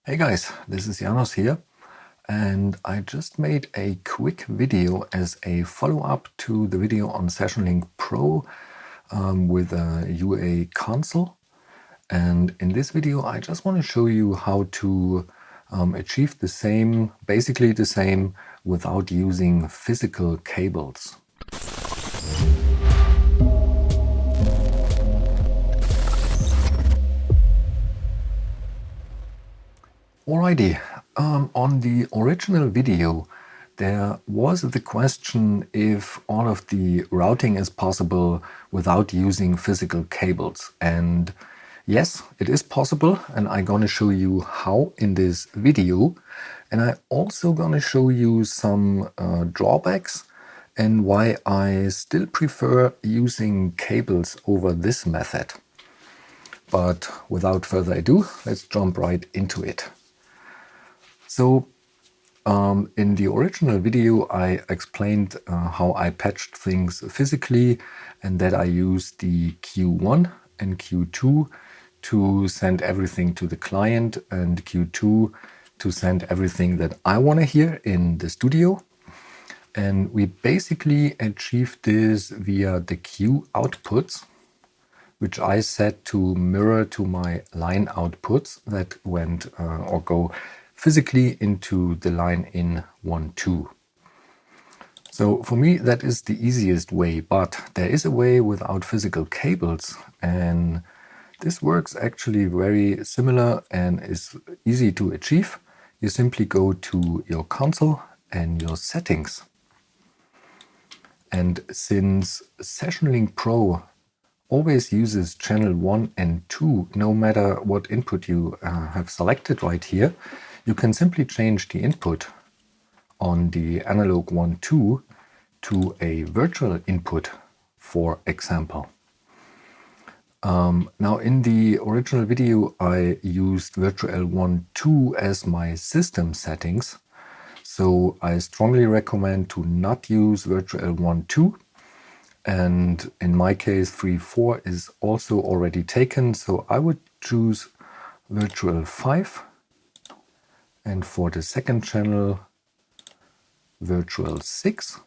Hey guys, this is Janos here, and I just made a quick video as a follow-up to the video on SessionLink Pro with a UA console. And in this video, I just want to show you how to achieve the same, basically the same, without using physical cables. Alrighty, on the original video, there was the question if all of the routing is possible without using physical cables. And yes, it is possible, and I'm gonna show you how in this video. And I'm also gonna show you some drawbacks and why I still prefer using cables over this method. But without further ado, let's jump right into it. So in the original video, I explained how I patched things physically and that I used the Q1 and Q2 to send everything to the client and Q2 to send everything that I want to hear in the studio. And we basically achieved this via the Q outputs, which I set to mirror to my line outputs that went or go physically into the line in 1, 2. So for me, that is the easiest way, but there is a way without physical cables, and this works actually very similar and is easy to achieve. You simply go to your console and your settings. And since SessionLink Pro always uses channel 1 and 2, no matter what input you have selected right here, you can simply change the input on the analog 1, 2 to a virtual input, for example. Now in the original video, I used virtual 1, 2 as my system settings. So I strongly recommend to not use virtual 1, 2. And in my case, 3, 4 is also already taken. So I would choose virtual 5. And for the second channel, virtual 6.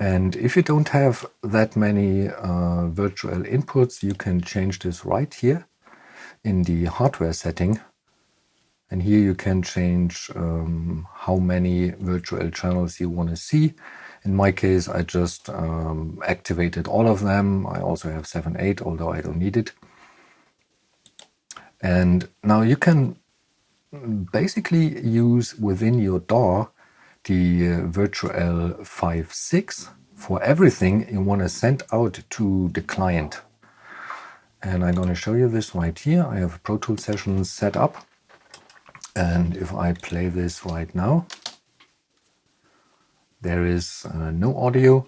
And if you don't have that many virtual inputs, you can change this right here in the hardware setting. And here you can change how many virtual channels you want to see. In my case, I just activated all of them. I also have 7, 8, although I don't need it. And now you can basically use within your DAW the virtual 5, 6 for everything you want to send out to the client. And I'm going to show you this right here. I have a Pro Tools session set up. And if I play this right now, there is no audio.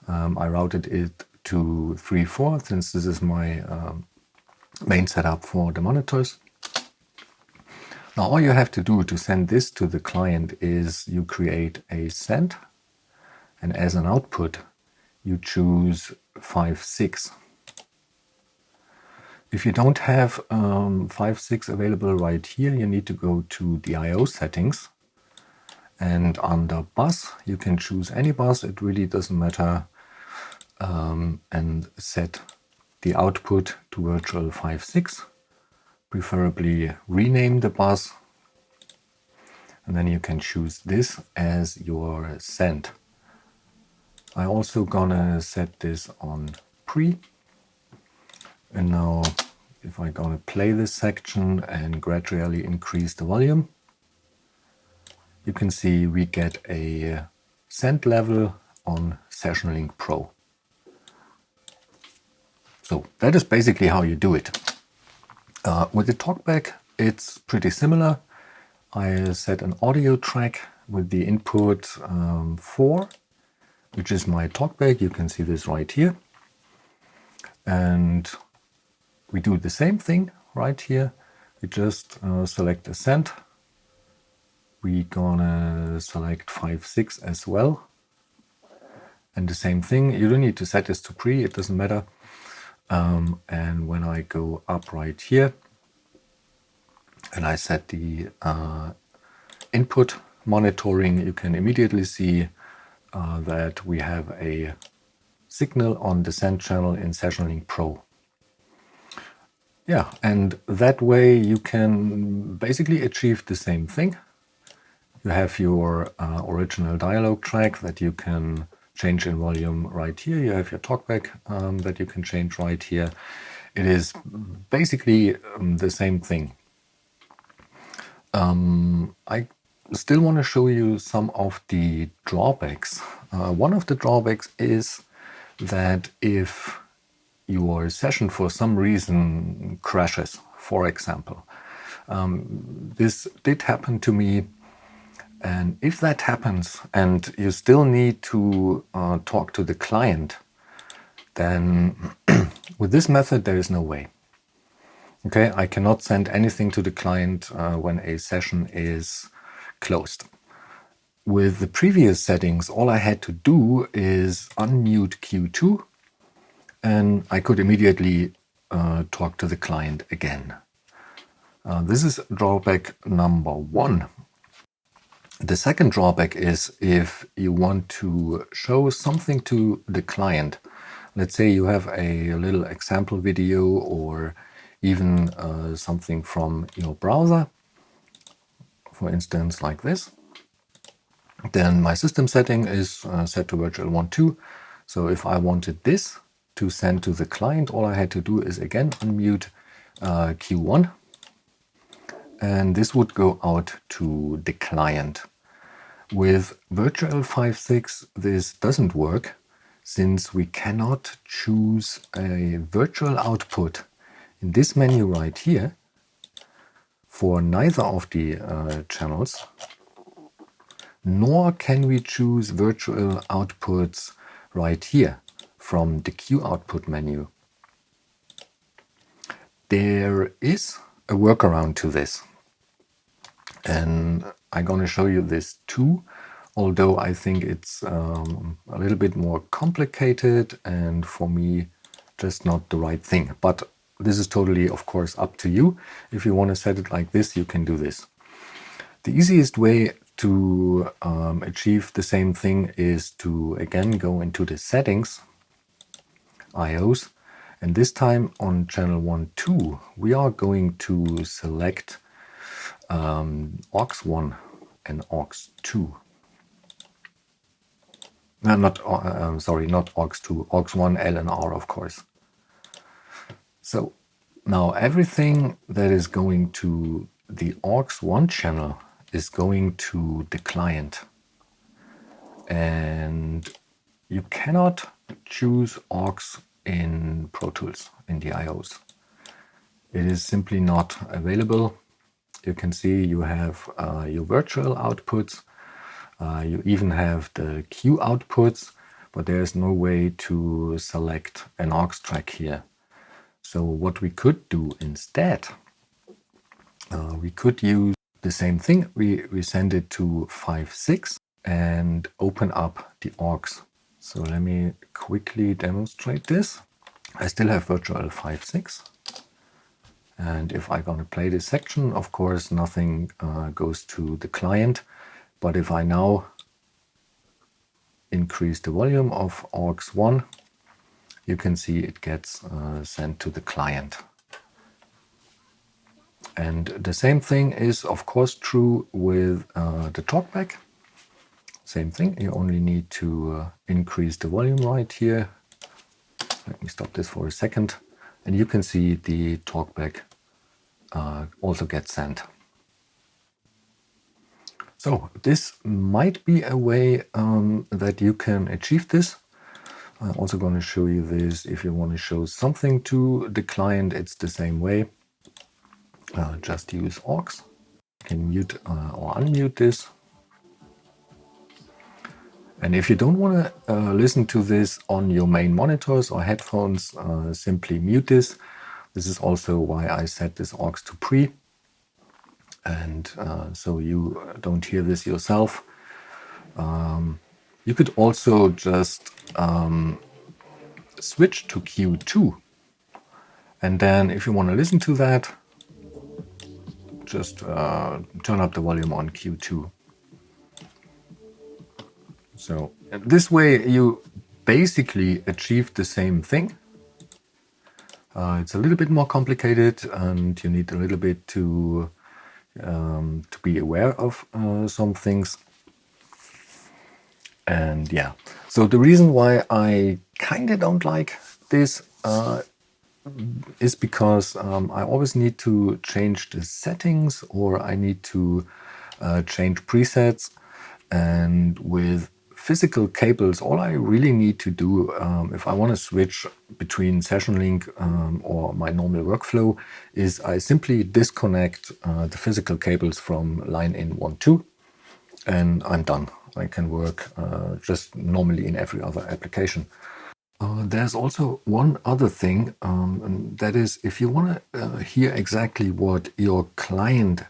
I routed it to 3, 4 since this is my main setup for the monitors. Now all you have to do to send this to the client is you create a send, and as an output you choose 5, 6. If you don't have 5, 6 available right here, you need to go to the I/O settings, and under bus you can choose any bus, it really doesn't matter, and set the output to virtual 5, 6. Preferably rename the bus, and then you can choose this as your send. I also gonna set this on pre. And now if I'm gonna play this section and gradually increase the volume, you can see we get a send level on SessionLink Pro. So that is basically how you do it. With the TalkBack, it's pretty similar. I set an audio track with the input 4, which is my TalkBack. You can see this right here. And we do the same thing right here. We just select a send. We're gonna select 5, 6 as well. And the same thing, you don't need to set this to pre, it doesn't matter. And when I go up right here, and I set the input monitoring, you can immediately see that we have a signal on the send channel in SessionLink Pro. Yeah, and that way you can basically achieve the same thing. You have your original dialogue track that you can change in volume right here. You have your talkback that you can change right here. It is basically the same thing. I still want to show you some of the drawbacks. One of the drawbacks is that if your session for some reason crashes, for example, this did happen to me. And if that happens and you still need to talk to the client, then with this method, there is no way. Okay, I cannot send anything to the client when a session is closed. With the previous settings, all I had to do is unmute Q2 and I could immediately talk to the client again. This is drawback number one. The second drawback is if you want to show something to the client. Let's say you have a little example video or even something from your browser, for instance, like this. Then my system setting is set to virtual 1.2. So if I wanted this to send to the client, all I had to do is again unmute Q1. And this would go out to the client. With virtual 5.6, this doesn't work since we cannot choose a virtual output in this menu right here for neither of the channels, nor can we choose virtual outputs right here from the Q output menu. There is a workaround to this, and I'm going to show you this too, although I think it's a little bit more complicated and for me just not the right thing. But this is totally, of course, up to you. If you want to set it like this, you can do this. The easiest way to achieve the same thing is to again go into the settings, IOs, and this time on channel 1.2 we are going to select aux1 and aux2. No, not aux2, aux1, L and R, of course. So now everything that is going to the aux1 channel is going to the client. And you cannot choose aux in Pro Tools in the IOs. It is simply not available. You can see you have your virtual outputs. You even have the Q outputs, but there is no way to select an aux track here. So what we could do instead, we could use the same thing. We send it to 5.6 and open up the aux. So let me quickly demonstrate this. I still have virtual 5.6. And if I'm going to play this section, of course, nothing goes to the client. But if I now increase the volume of aux1, you can see it gets sent to the client. And the same thing is, of course, true with the talkback. Same thing, you only need to increase the volume right here. Let me stop this for a second. And you can see the talkback also gets sent. So this might be a way that you can achieve this. I'm also going to show you this. If you want to show something to the client, it's the same way. Just use aux. You can mute or unmute this. And if you don't want to listen to this on your main monitors or headphones, simply mute this. This is also why I set this aux to pre. And so you don't hear this yourself. You could also just switch to Q2. And then if you want to listen to that, just turn up the volume on Q2. So this way you basically achieve the same thing. It's a little bit more complicated, and you need a little bit to be aware of some things. And yeah, so the reason why I kind of don't like this is because I always need to change the settings, or I need to change presets. And with physical cables, all I really need to do if I want to switch between SessionLink or my normal workflow is I simply disconnect the physical cables from line in 1, 2, and I'm done. I can work just normally in every other application. There's also one other thing, and that is if you want to hear exactly what your client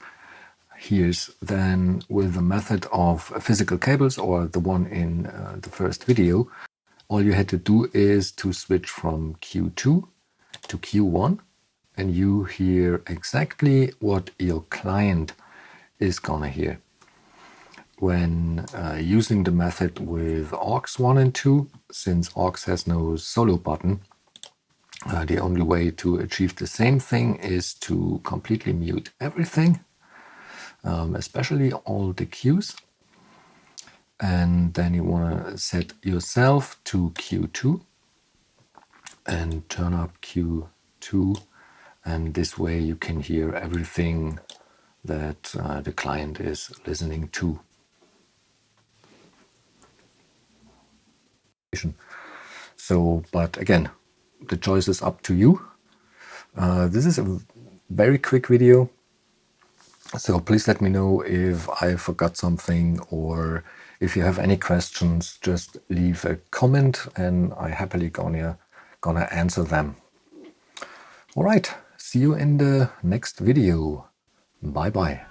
hears, then with the method of physical cables or the one in the first video, all you had to do is to switch from Q2 to Q1, and you hear exactly what your client is gonna hear. When using the method with aux 1 and 2, since aux has no solo button, the only way to achieve the same thing is to completely mute everything, especially all the cues. And then you want to set yourself to Q2 and turn up Q2, and this way you can hear everything that the client is listening to. So, but again, the choice is up to you. This is a very quick video, so please let me know if I forgot something, or if you have any questions, just leave a comment and I happily gonna answer them. All right, see you in the next video. Bye bye.